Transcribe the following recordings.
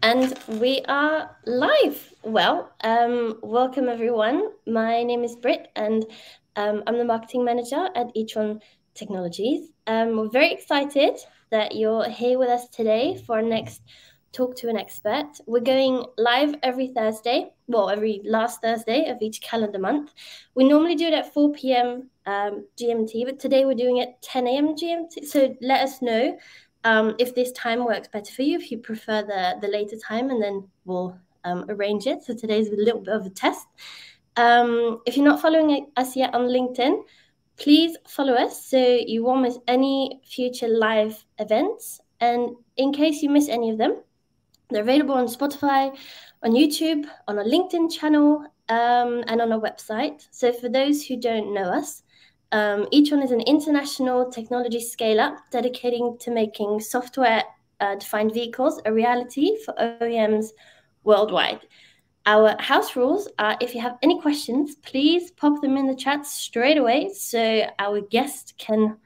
And we are live. Well, welcome everyone. My name is Britt, and I'm the marketing manager at e-tron Technologies. We're very excited that you're here with us today for our next Talk to an Expert. We're going live every Thursday, well, every last Thursday of each calendar month. We normally do it at 4 p.m. GMT, but today we're doing it 10 a.m. GMT. So let us know if this time works better for you, if you prefer the later time, and then we'll arrange it. So today's a little bit of a test. If you're not following us yet on LinkedIn, please follow us so you won't miss any future live events. And in case you miss any of them, they're available on Spotify, on YouTube, on our LinkedIn channel, and on our website. So for those who don't know us, e-tron is an international technology scale-up dedicating to making software-defined vehicles a reality for OEMs worldwide. Our house rules are, if you have any questions, please pop them in the chat straight away so our guest can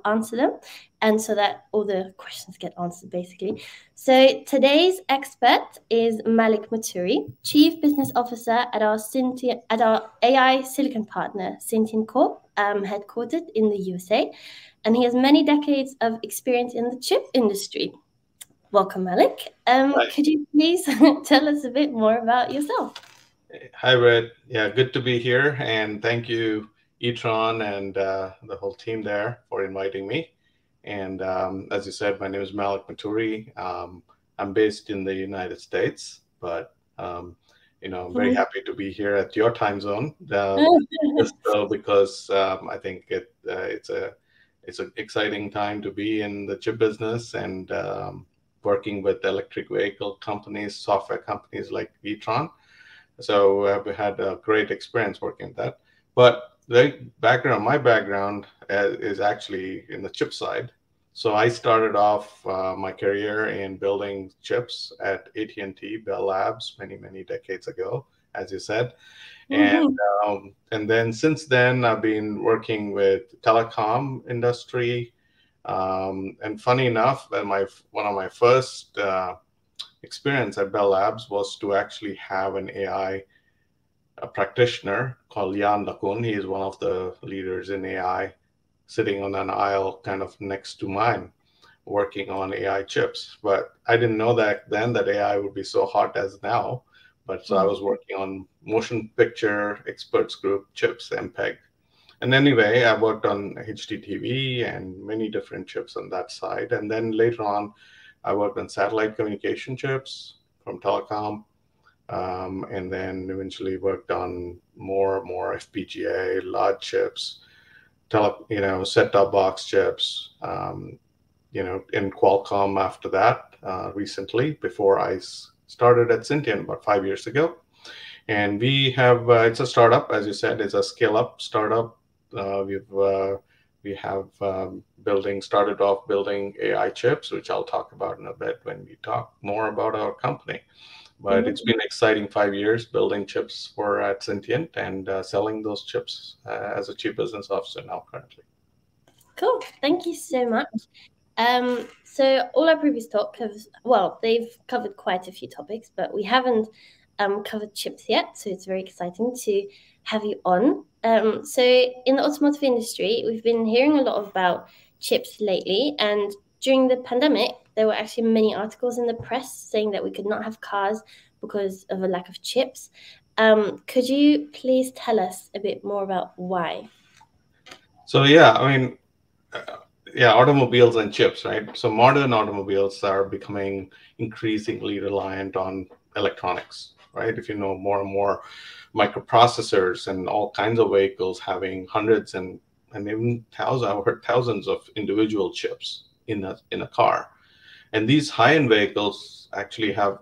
answer them, and so that all the questions get answered, basically. So today's expert is Mallik M, Chief Business Officer at our AI silicon partner, Syntiant Corp, headquartered in the USA, and he has many decades of experience in the chip industry. Welcome, Mallik. Could you please tell us a bit more about yourself? Hi, Red. Yeah, good to be here. And thank you, e-tron and the whole team there for inviting me. And as you said, my name is Mallik M. I'm based in the United States, but I'm very happy to be here at your time zone. Just because I think it's an exciting time to be in the chip business and working with electric vehicle companies, software companies like e-tron. So we had a great experience working with that. But my background is actually in the chip side. So I started off my career in building chips at AT&T Bell Labs many decades ago, as you said. And then since then, I've been working with telecom industry. And funny enough, one of my first experience at Bell Labs was to actually have an AI practitioner called Jan LeCun. He is one of the leaders in AI, sitting on an aisle kind of next to mine, working on AI chips. But I didn't know that then that AI would be so hot as now. But so I was working on motion picture experts group chips, MPEG. And anyway, I worked on HDTV and many different chips on that side. And then later on, I worked on satellite communication chips from telecom, and then eventually worked on more FPGA, large chips, set-top box chips, in Qualcomm after that, recently, before I started at Syntiant about 5 years ago. And we have, it's a startup, as you said, it's a scale-up startup. We have started off building AI chips, which I'll talk about in a bit when we talk more about our company. But it's been an exciting 5 years building chips at Syntiant and selling those chips as a chief business officer now currently. Cool. Thank you so much. So all our previous talk they've covered quite a few topics, but we haven't covered chips yet. So it's very exciting to have you on. So in the automotive industry, we've been hearing a lot about chips lately. And during the pandemic, there were actually many articles in the press saying that we could not have cars because of a lack of chips. Could you please tell us a bit more about why? So, yeah, I mean, automobiles and chips, right? So modern automobiles are becoming increasingly reliant on electronics, right? If you know, more and more microprocessors and all kinds of vehicles having hundreds and even thousands of individual chips in a car. And these high-end vehicles actually have,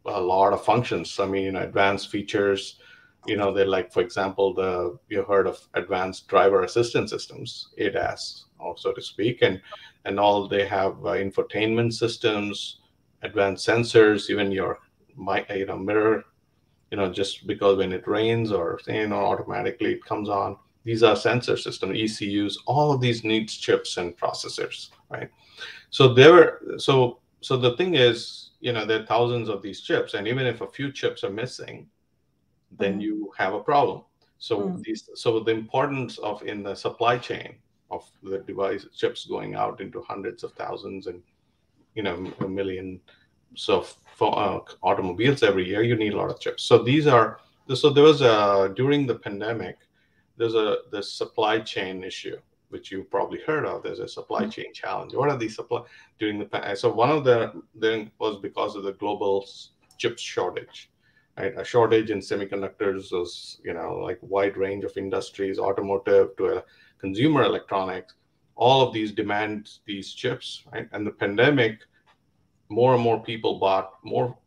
a lot of functions. I mean, advanced features. They're like, for example, you heard of advanced driver assistance systems, ADAS, or so to speak, and all they have infotainment systems, advanced sensors, even your mirror, just because when it rains or automatically it comes on. These are sensor systems, ECUs. All of these needs chips and processors, right? So the thing is, there are thousands of these chips, and even if a few chips are missing, then Mhm. you have a problem. So Mhm. the importance of in the supply chain of the device chips going out into hundreds of thousands and a million so for automobiles every year, you need a lot of chips. So there was a during the pandemic, there's a this supply chain issue which you probably heard of. There's a supply Mhm. chain challenge. What are these supply during so one of the then was because of the global chip shortage, right? A shortage in semiconductors was like wide range of industries, automotive to consumer electronics. All of these demand these chips, right? And the pandemic, more and more people bought more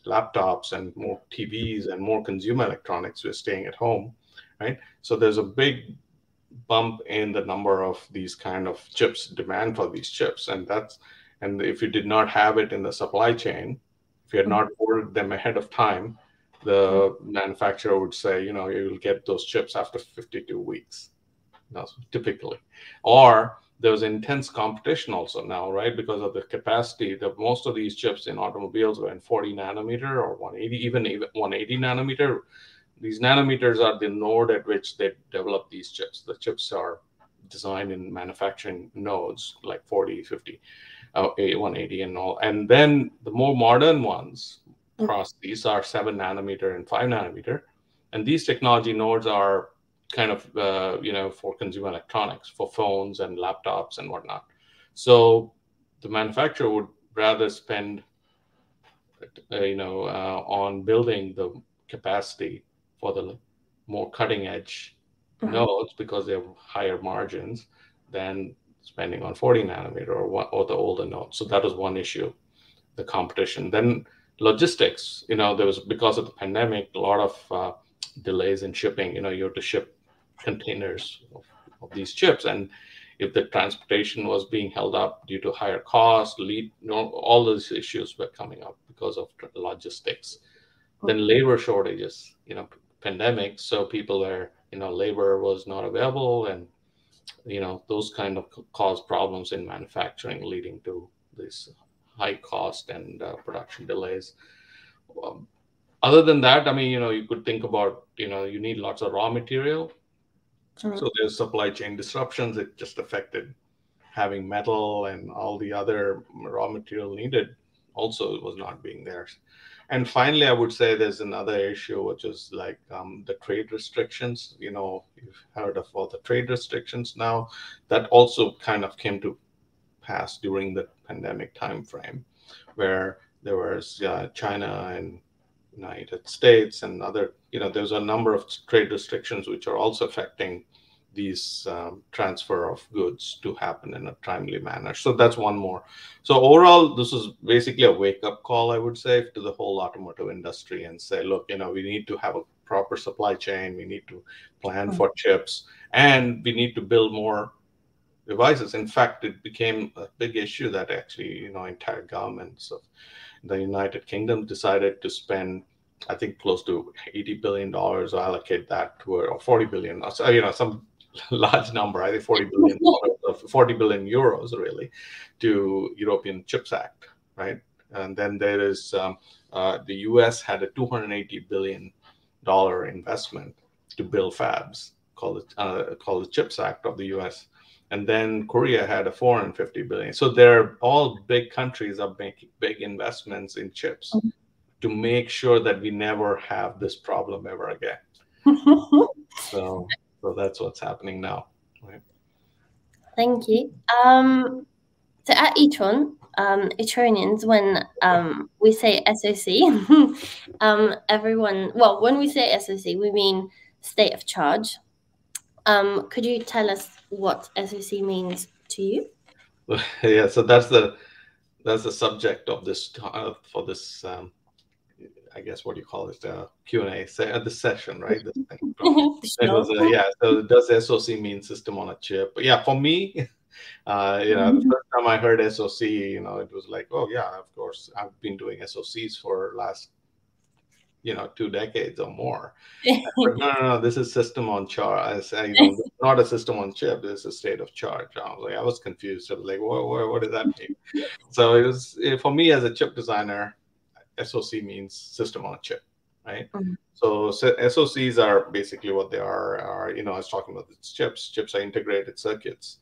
laptops and more TVs and more consumer electronics were staying at home, right? So there's a big bump in the number of these kind of chips, demand for these chips, and if you did not have it in the supply chain, if you had Mhm. not ordered them ahead of time, the manufacturer would say, you'll get those chips after 52 weeks. Typically. Or there was intense competition also now, right? Because of the capacity, that most of these chips in automobiles were in 40 nanometer or 180, even 180 nanometer. These nanometers are the node at which they develop these chips. The chips are designed in manufacturing nodes like 40, 50, 180 and all. And then the more modern ones, these are 7 nanometer and 5 nanometer. And these technology nodes are kind of, for consumer electronics, for phones and laptops and whatnot. So the manufacturer would rather spend, on building the capacity for the more cutting edge Mhm. nodes because they have higher margins than spending on 40 nanometer or the older nodes. So that was one issue, the competition. Then logistics, there was, because of the pandemic, a lot of delays in shipping. You have to ship containers of these chips, and if the transportation was being held up due to higher cost, all those issues were coming up because of logistics. Then labor shortages, pandemic, so people were, labor was not available, and those kind of cause problems in manufacturing, leading to this high cost and production delays. Um, Other than that, I mean, you could think about, you need lots of raw material. Mhm. So there's supply chain disruptions. It just affected having metal, and all the other raw material needed also was not being there. And finally, I would say there's another issue, which is like the trade restrictions. You've heard of all the trade restrictions now. That also kind of came to pass during the pandemic timeframe, where there was China and United States and other, there's a number of trade restrictions which are also affecting these transfer of goods to happen in a timely manner. So that's one more. So overall, this is basically a wake-up call, I would say, to the whole automotive industry and say, look, we need to have a proper supply chain. We need to plan Mhm. for chips, and we need to build more devices. In fact, it became a big issue that actually, entire governments of the United Kingdom decided to spend, I think, close to $80 billion, or allocate that to, or 40 billion, or some large number. I think $40 billion, or 40 billion euros, really, to European Chips Act, right? And then there is the U.S. had a $280 billion investment to build fabs, called the Chips Act of the U.S. And then Korea had a 450 billion. So they're all big countries are making big investments in chips to make sure that we never have this problem ever again. So, so that's what's happening now, right? Thank you. So at Etron, Etronians, when we say SoC, everyone, well, when we say SoC, we mean state of charge. Could you tell us what SoC means to you? Yeah, so that's the subject of this for this I guess what do you call it, Q&A the session, right? This thing. So it was Sure. yeah. So does SoC mean system on a chip? But yeah, for me, the first time I heard SoC, it was like, oh yeah, of course. I've been doing SoCs for last 2 decades or more. But no, this is system on charge. I say, not a system on chip. This is a state of charge. I was confused. I was like, what does that mean? So it was, for me as a chip designer, SoC means system on a chip, right? Mhm. So SoCs are basically what they are, I was talking about these chips. Chips are integrated circuits.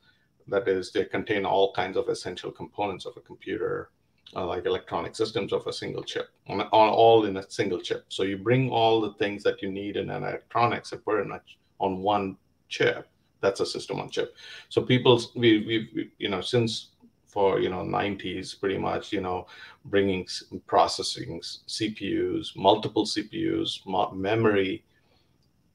That is, they contain all kinds of essential components of a computer, like electronic systems of a single chip, all in a single chip. So you bring all the things that you need in an electronics and put it on one chip. That's a system on chip. So we since for 90s pretty much, bringing processing CPUs, multiple CPUs, memory,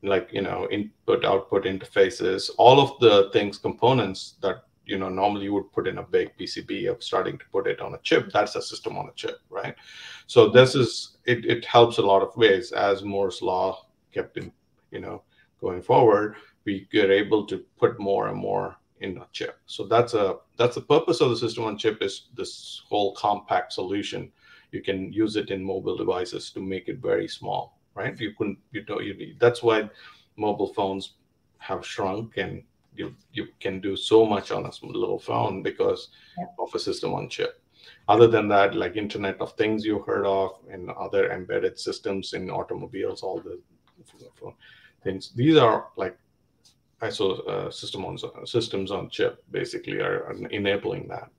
like input output interfaces, all of the things, components that normally you would put in a big PCB, of starting to put it on a chip. That's a system on a chip, right? So this is it helps a lot of ways. As Moore's law kept in going forward, we get able to put more and more in a chip. So that's the purpose of the system on chip, is this whole compact solution. You can use it in mobile devices to make it very small, right? You couldn't, that's why mobile phones have shrunk, and you can do so much on a little phone because Yeah. of a system on chip. Other than that, like Internet of Things you heard of, and other embedded systems in automobiles, all the things, these are like ISO systems on chip, basically are enabling that.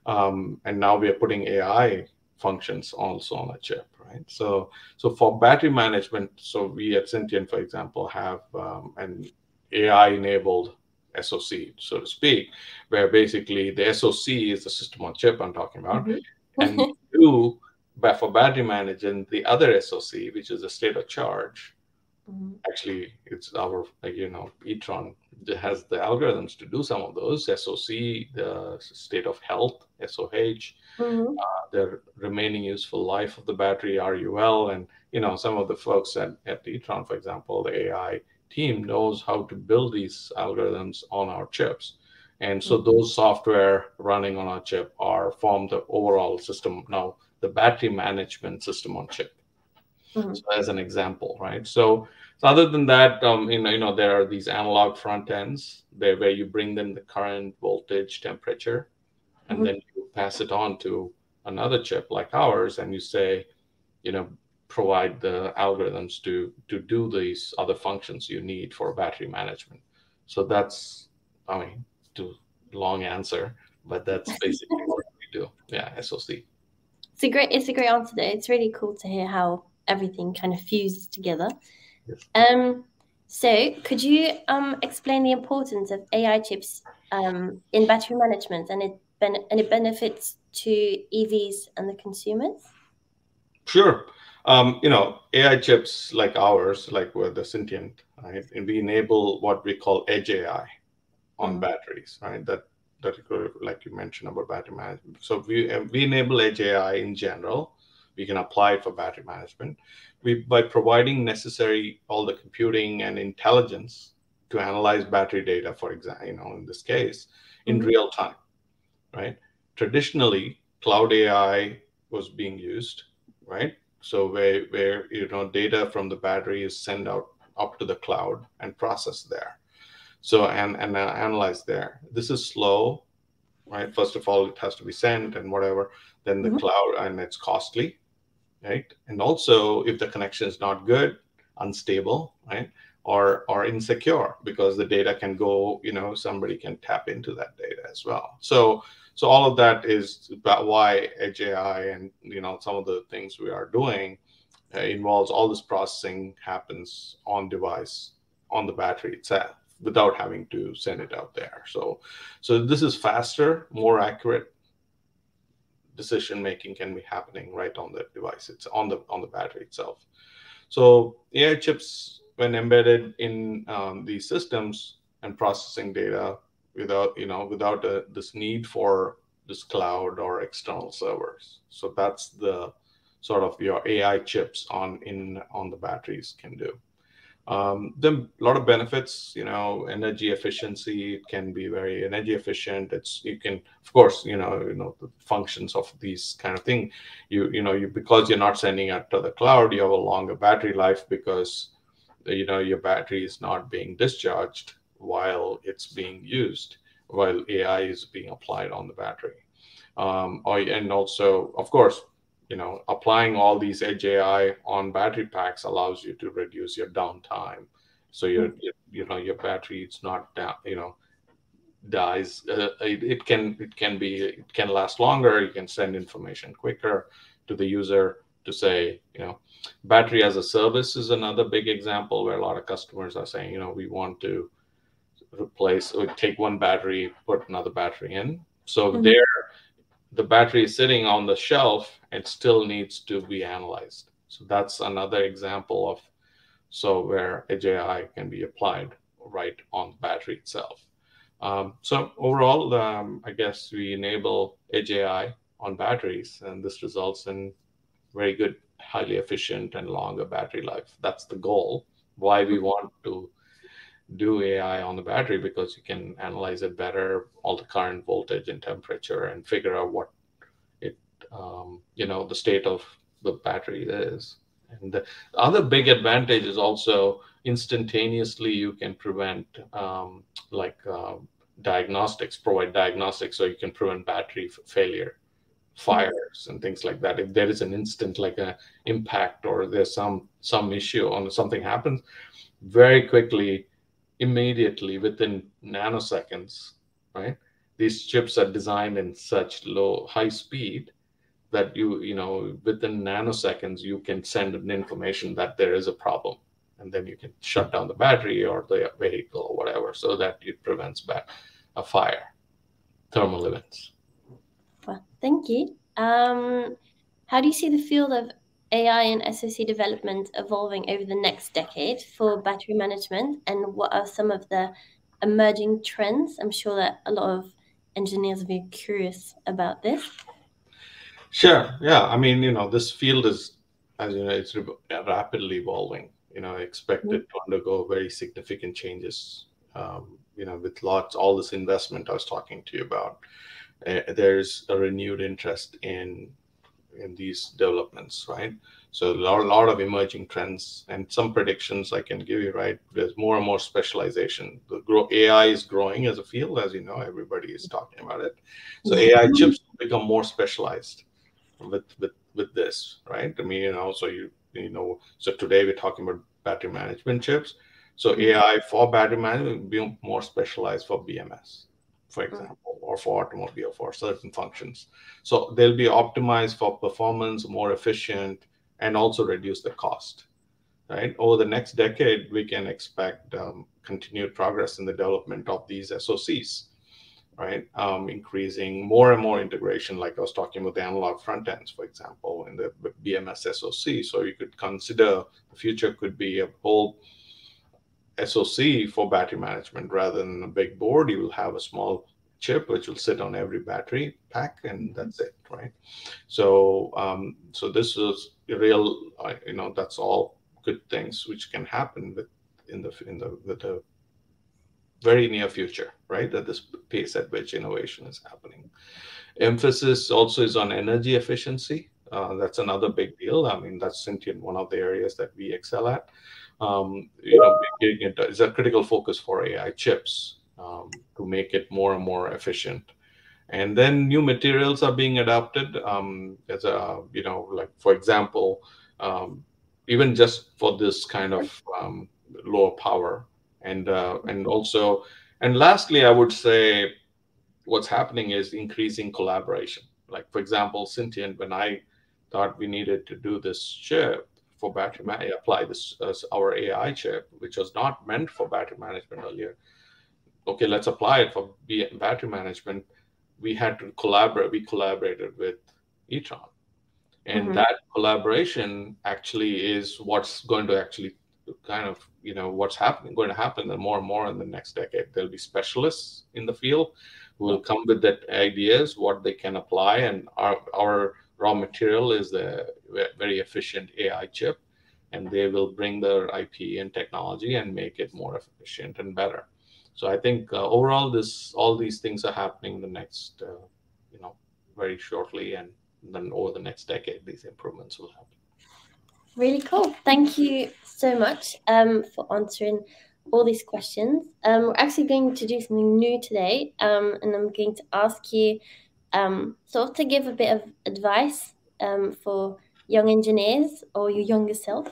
And now we are putting AI functions also on a chip, right? So for battery management, so we at Syntiant, for example, have an AI-enabled SoC, so to speak, where basically the SoC is the system on chip I'm talking about, Mhm. and do, but for battery management, the other SoC, which is a state of charge. Mhm. Actually, it's our, e-tron has the algorithms to do some of those. SoC, the state of health, SOH, Mhm. the remaining useful life of the battery, RUL, and some of the folks at e-tron, for example, the AI team knows how to build these algorithms on our chips. And so those software running on our chip form the overall system, now the battery management system on chip. Mhm. So as an example, right? So other than that, there are these analog front ends there where you bring them the current, voltage, temperature, and Mhm. then you pass it on to another chip like ours, and you say, you know, provide the algorithms to do these other functions you need for battery management. So that's, I mean, too long answer, but that's basically what we do. Yeah, SoC. It's a great answer though. It's really cool to hear how everything kind of fuses together. Yes. Um, so could you explain the importance of AI chips in battery management and it benefits to EVs and the consumers? Sure. AI chips like ours, like with the Syntiant, right? And we enable what we call edge AI on Mm-hmm. batteries, right? Like you mentioned about battery management. So we enable edge AI in general. We can apply it for battery management. We by providing necessary all the computing and intelligence to analyze battery data, for example, in this case, in Mm-hmm. real time, right? Traditionally, cloud AI was being used, right? So where data from the battery is sent out up to the cloud and processed there. So and analyzed there. This is slow, right? First of all, it has to be sent and whatever. Then the Mm-hmm. cloud, and it's costly, right? And also, if the connection is not good, unstable, right? Or insecure, because the data can go, somebody can tap into that data as well. So all of that is about why edge AI and some of the things we are doing involves all this processing happens on device, on the battery itself, without having to send it out there. So this is faster, more accurate decision making can be happening right on the device. It's on the battery itself. So AI chips, when embedded in these systems and processing data without this need for this cloud or external servers. So that's the sort of your AI chips on the batteries can do. Then a lot of benefits, energy efficiency. It can be very energy efficient. You can, of course, the functions of these kind of thing. Because you're not sending it to the cloud, you have a longer battery life because your battery is not being discharged while it's being used, while AI is being applied on the battery. And also, of course, applying all these edge AI on battery packs allows you to reduce your downtime. So your battery is not down, dies. It can last longer. You can send information quicker to the user to say, battery as a service is another big example where a lot of customers are saying, we want to replace or take one battery, put another battery in. So there, the battery is sitting on the shelf and still needs to be analyzed. So that's another example of where edge AI can be applied right on the battery itself. So overall, I guess we enable edge AI on batteries, and this results in very good, highly efficient, and longer battery life. That's the goal. Why we want to do AI on the battery, because you can analyze it better, all the current voltage and temperature, and figure out what it, the state of the battery is. And the other big advantage is also instantaneously you can prevent diagnostics, provide diagnostics, so you can prevent battery failure, fires, and things like that. If there is an instant like a impact or there's some issue or something happens, very quickly, immediately, within nanoseconds, right? These chips are designed in such high speed that within nanoseconds you can send an information that there is a problem, and then you can shut down the battery or the vehicle or whatever, so that it prevents a fire, thermal events. Well, thank you. How do you see the field of AI and SoC development evolving over the next decade for battery management, and what are some of the emerging trends? I'm sure that a lot of engineers will be curious about this. Sure. Yeah. I mean, this field is, as you know, it's rapidly evolving. Expected to undergo very significant changes. With all this investment I was talking to you about, there's a renewed interest in these developments, right? So a lot of emerging trends and some predictions I can give you, right? There's more and more specialization. AI is growing as a field, as you know, everybody is talking about it. So AI chips become more specialized with this, right? I mean, so today we're talking about battery management chips. So AI for battery management will be more specialized for BMS, for example, or for automobile, for certain functions. So they'll be optimized for performance, more efficient, and also reduce the cost, right? Over the next decade, we can expect continued progress in the development of these SoCs, right? Increasing more and more integration, like I was talking about the analog front ends, for example, in the BMS SoC. So you could consider the future could be a whole SoC for battery management. Rather than a big board, you will have a small chip which will sit on every battery pack, and that's it, right? So this is real, that's all good things which can happen with the very near future, right? At this pace at which innovation is happening. Emphasis also is on energy efficiency. That's another big deal. I mean, that's Syntiant, one of the areas that we excel at. It's a critical focus for AI chips to make it more and more efficient. And then new materials are being adopted as like, for example, even just for this kind of lower power. And lastly, I would say what's happening is increasing collaboration. Like, for example, Syntiant, when I thought we needed to do this chip for battery apply this as our AI chip, which was not meant for battery management earlier. Okay, let's apply it for battery management. We had to collaborate. We collaborated with e-tron. And that collaboration actually is what's going to actually kind of, what's going to happen more and more in the next decade. There'll be specialists in the field who will come with that ideas, what they can apply. And our raw material is the very efficient AI chip. and they will bring their IP and technology and make it more efficient and better. So I think overall, this all these things are happening the next, very shortly, and then over the next decade, these improvements will happen. Really cool. Thank you so much for answering all these questions. We're actually going to do something new today, and I'm going to ask you sort of to give a bit of advice for young engineers or your younger self.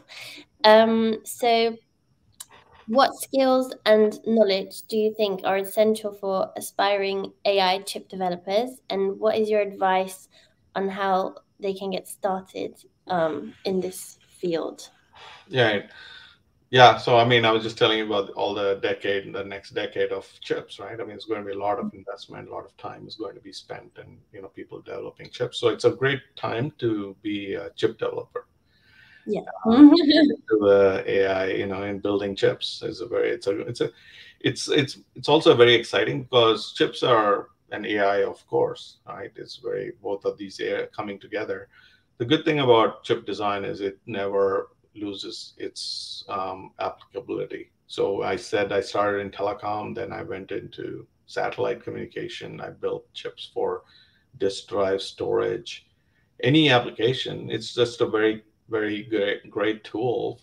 So, what skills and knowledge do you think are essential for aspiring AI chip developers, and what is your advice on how they can get started in this field? Yeah, yeah. So I mean, I was just telling you about all the next decade of chips, right? I mean, it's going to be a lot of investment, a lot of time is going to be spent, and people developing chips. So it's a great time to be a chip developer. Yeah. To AI, in building chips is a very it's also very exciting because chips are an AI, of course, right? It's very both of these AI coming together. The good thing about chip design is it never loses its applicability. So I said I started in telecom, then I went into satellite communication. I built chips for disk drive storage, any application. It's just a very great tool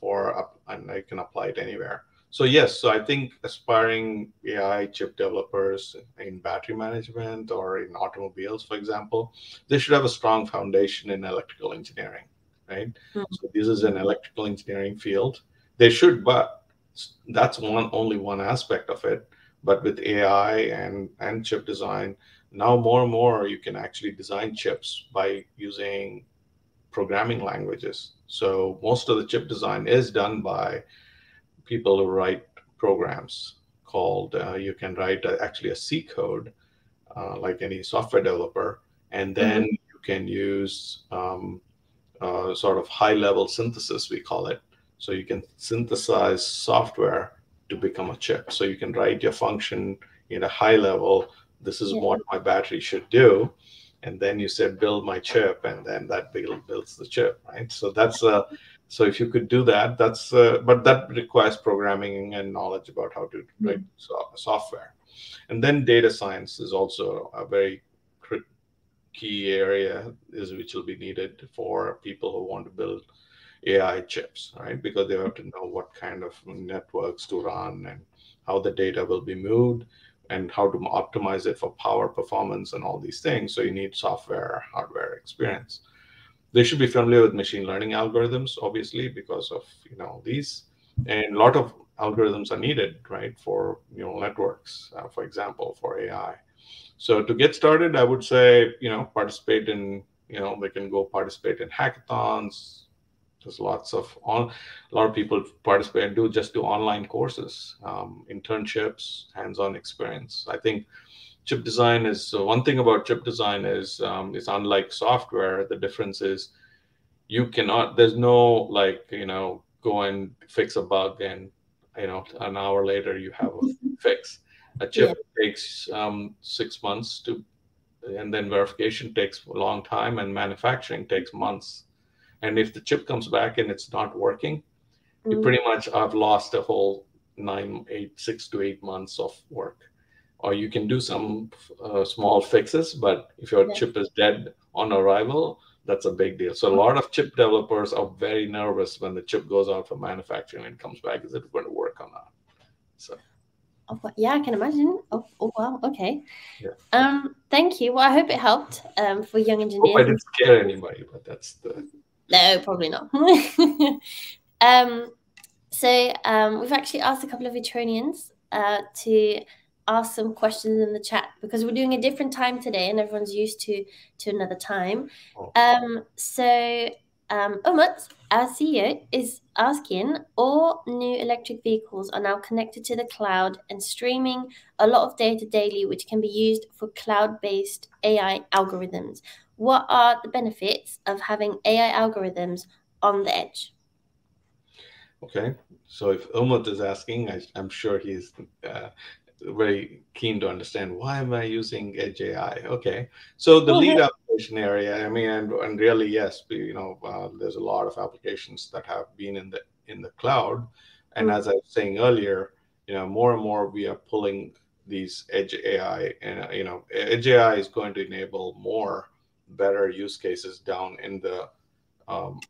and I can apply it anywhere. So yes, so I think aspiring AI chip developers in battery management or in automobiles, for example, they should have a strong foundation in electrical engineering, right? So this is an electrical engineering field. They should, but that's only one aspect of it. But with AI and chip design, now more and more you can actually design chips by using programming languages. So most of the chip design is done by people who write programs called, you can write actually a C code, like any software developer, and then Mhm. you can use sort of high level synthesis, we call it. So you can synthesize software to become a chip. So you can write your function in a high level. This is Yeah. what my battery should do. And then you said, build my chip. And then that builds the chip, right? So so if you could do that, but that requires programming and knowledge about how to write Mhm. software. And then data science is also a very key area which will be needed for people who want to build AI chips, right? Because they have to know what kind of networks to run and how the data will be moved and how to optimize it for power performance and all these things. So you need software, hardware experience. They should be familiar with machine learning algorithms, obviously, because of these. And a lot of algorithms are needed, right, for neural networks, for example, for AI. So to get started, I would say, participate in, they can go participate in hackathons. There's a lot of people participate and do online courses, internships, hands-on experience. I think chip design is one thing about chip design is unlike software. The difference is you cannot. There's no like go and fix a bug and an hour later you have a fix. A Yeah. chip takes 6 months to, and then verification takes a long time, and manufacturing takes months. And if the chip comes back and it's not working, you Mm. pretty much have lost a whole 6 to 8 months of work. Or you can do some small fixes, but if your Yeah. chip is dead on arrival, that's a big deal. So a lot of chip developers are very nervous when the chip goes out for manufacturing and comes back. Is it going to work or not? So Oh, yeah, I can imagine. Oh wow. Okay. yeah. Thank you. Well, I hope it helped for young Hope I engineers. didn't scare anybody, but that's the No, probably not. um, we've actually asked a couple of Etronians to ask some questions in the chat because we're doing a different time today and everyone's used to another time. oh, Umut, our CEO, is asking, all new electric vehicles are now connected to the cloud and streaming a lot of data daily, which can be used for cloud-based AI algorithms. What are the benefits of having AI algorithms on the edge? okay. So if Umut is asking, I'm sure he's very keen to understand why am I using Edge AI? Okay, so the lead application area, I mean, and really, yes, there's a lot of applications that have been in the cloud, and as I was saying earlier, more and more we are pulling these Edge AI, and Edge AI is going to enable more better use cases down in the um,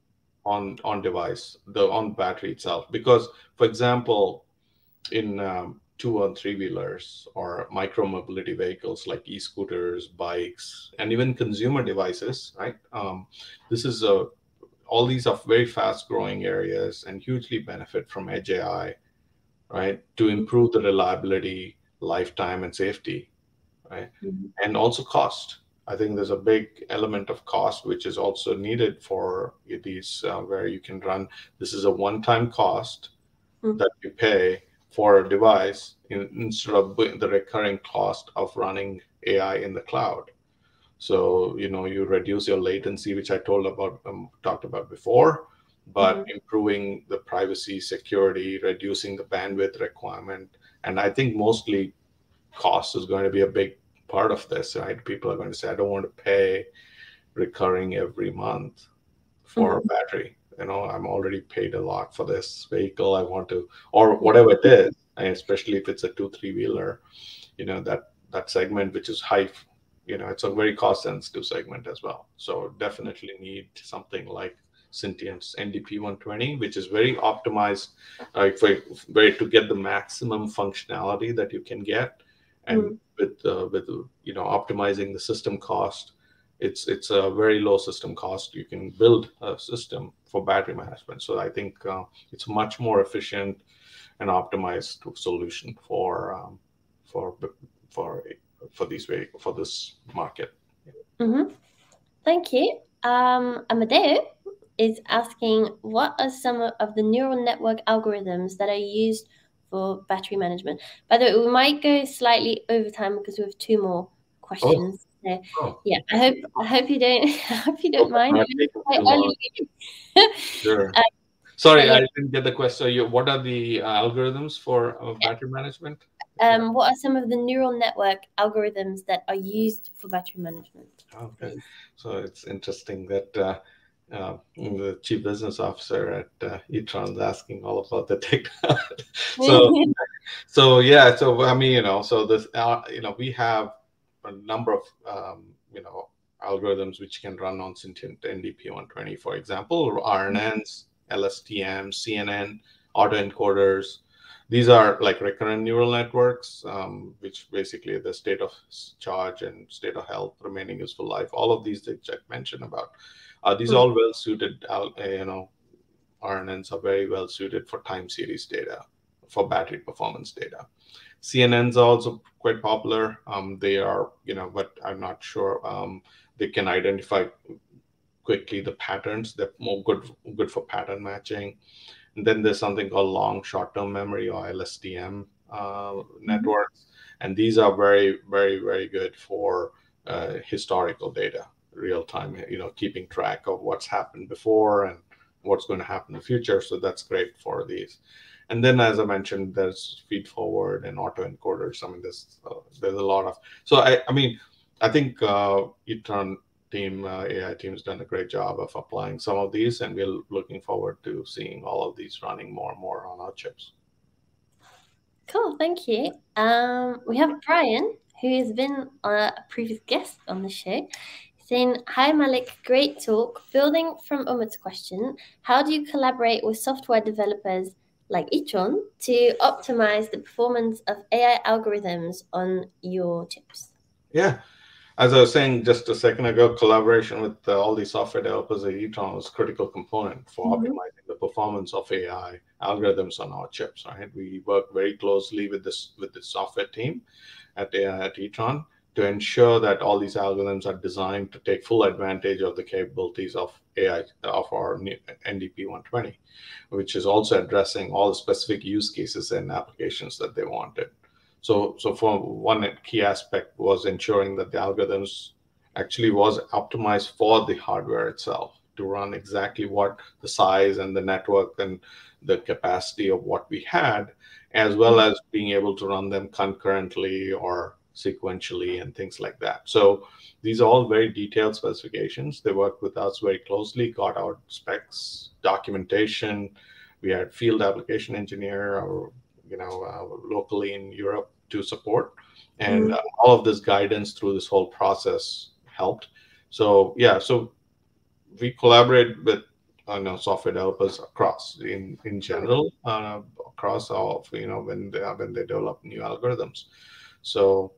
on device, the on battery itself, because, for example, in two or three wheelers or micro mobility vehicles like e-scooters, bikes, and even consumer devices, right? This is all these are very fast growing areas and hugely benefit from Edge AI, right? To improve the reliability, lifetime, and safety, right? And also cost. I think there's a big element of cost which is also needed for these, where you can run. This is a one-time cost that you pay for a device instead of the recurring cost of running AI in the cloud. So, you reduce your latency, which I talked about before, but improving the privacy, security, reducing the bandwidth requirement. And I think mostly cost is going to be a big part of this, right? People are going to say, I don't want to pay recurring every month for a battery. I'm already paid a lot for this vehicle. I want to, or whatever it is, and especially if it's a two, three wheeler, that segment, which is high, it's a very cost sensitive segment as well. So definitely need something like Syntiant's NDP 120, which is very optimized, for to get the maximum functionality that you can get, and with optimizing the system cost. It's a very low system cost. You can build a system for battery management. So I think it's a much more efficient and optimized solution for for for this market. Thank you. Amadeo is asking, what are some of the neural network algorithms that are used for battery management? By the way, we might go slightly over time because we have two more questions. So, yeah, I hope you don't mind. Quite early. Sure. Sorry, I didn't get the question. So what are the algorithms for battery management? What are some of the neural network algorithms that are used for battery management? Okay, so it's interesting that the chief business officer at e-tron is asking all about the technology. So yeah, so I mean, so this, we have a number of algorithms which can run on Syntiant NDP 120, for example, RNNs, LSTM, CNN, autoencoders. These are like recurrent neural networks, which basically the state of charge and state of health, remaining useful life. All of these that Jack mentioned about, these all well suited. RNNs are very well suited for time series data, for battery performance data. CNNs are also quite popular. They are, but I'm not sure. They can identify quickly the patterns. They're more good for pattern matching. And then there's something called long short-term memory, or LSTM networks. And these are very, very, very good for historical data, real time, keeping track of what's happened before and what's going to happen in the future. So that's great for these. And then, as I mentioned, there's feed forward and autoencoders. I mean, there's a lot of. So I think e-tron team, AI team, has done a great job of applying some of these, and we're looking forward to seeing all of these running more and more on our chips. Cool, thank you. We have Brian, who has been a previous guest on the show, saying, hi Mallik, great talk. Building from Umar's question, how do you collaborate with software developers like e-tron to optimize the performance of AI algorithms on your chips? Yeah, as I was saying just a second ago, collaboration with all these software developers at e-tron is a critical component for optimizing the performance of AI algorithms on our chips. Right, we work very closely with the software team at e-tron to ensure that all these algorithms are designed to take full advantage of the capabilities of AI of our NDP 120, which is also addressing all the specific use cases and applications that they wanted. So for one key aspect was ensuring that the algorithms actually was optimized for the hardware itself to run exactly what the size and the network and the capacity of what we had, as well as being able to run them concurrently or sequentially and things like that. So these are all very detailed specifications. They worked with us very closely, got our specs, documentation. We had field application engineer, or locally in Europe to support, and all of this guidance through this whole process helped. So yeah, so we collaborate with software developers across in general, across all of, when they develop new algorithms. So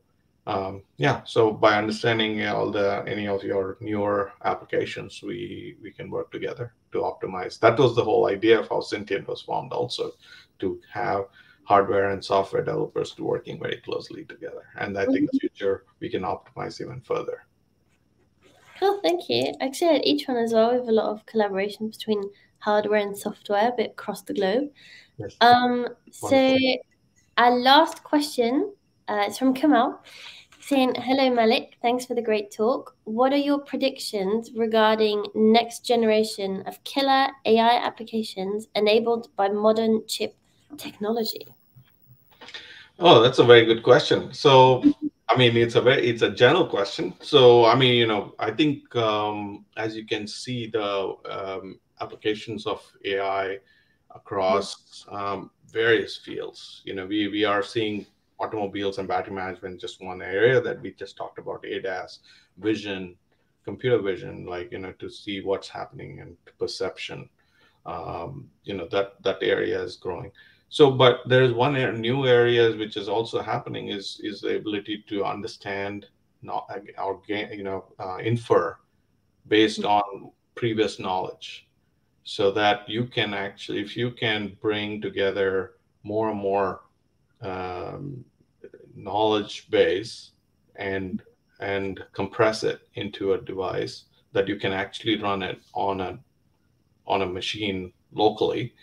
yeah, so by understanding all the any of your newer applications, we can work together to optimize. That was the whole idea of how Syntiant was formed, also to have hardware and software developers to working very closely together. And I think in the future we can optimize even further. Cool, thank you. Actually, at each one as well, we have a lot of collaboration between hardware and software, but across the globe. Yes. So our last question is from Kamal, saying, "Hello, Mallik. Thanks for the great talk. What are your predictions regarding next generation of killer AI applications enabled by modern chip technology?" Oh, that's a very good question. So, I mean, it's a general question. So, I mean, I think as you can see, the applications of AI across various fields. We are seeing automobiles and battery management, just one area that we just talked about, ADAS, vision, computer vision, to see what's happening, and perception. That area is growing. So, but there's one new areas which is also happening is the ability to understand, not or infer based on previous knowledge, so that you can actually, if you can bring together more and more knowledge base and compress it into a device that you can actually run it on a machine locally,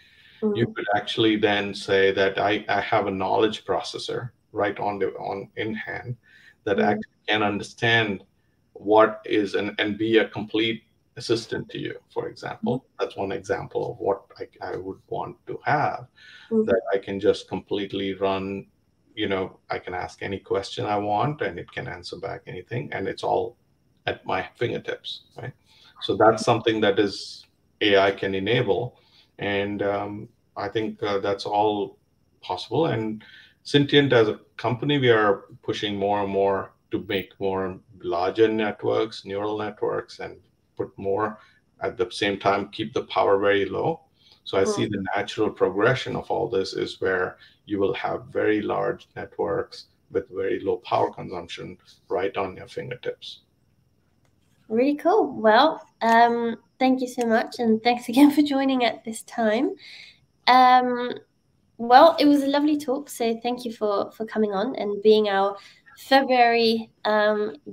you could actually then say that I have a knowledge processor right on in hand that actually can understand what is, and be a complete assistant to you, for example. That's one example of what I would want to have, that I can just completely run, I can ask any question I want and it can answer back anything, and it's all at my fingertips, right? So that's something that is AI can enable. And I think that's all possible. And Syntiant as a company, we are pushing more and more to make more larger networks, neural networks, and put more, at the same time keep the power very low. So I see the natural progression of all this is where you will have very large networks with very low power consumption right on your fingertips. Really cool. Well, thank you so much, and thanks again for joining at this time. Well, it was a lovely talk, so thank you for coming on and being our February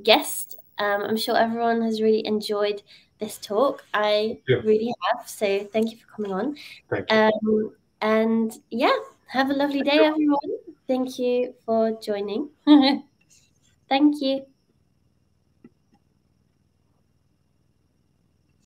guest. I'm sure everyone has really enjoyed this talk. I really have, so thank you for coming on. Thank you. And yeah, have a lovely day, everyone. Thank you for joining. Thank you.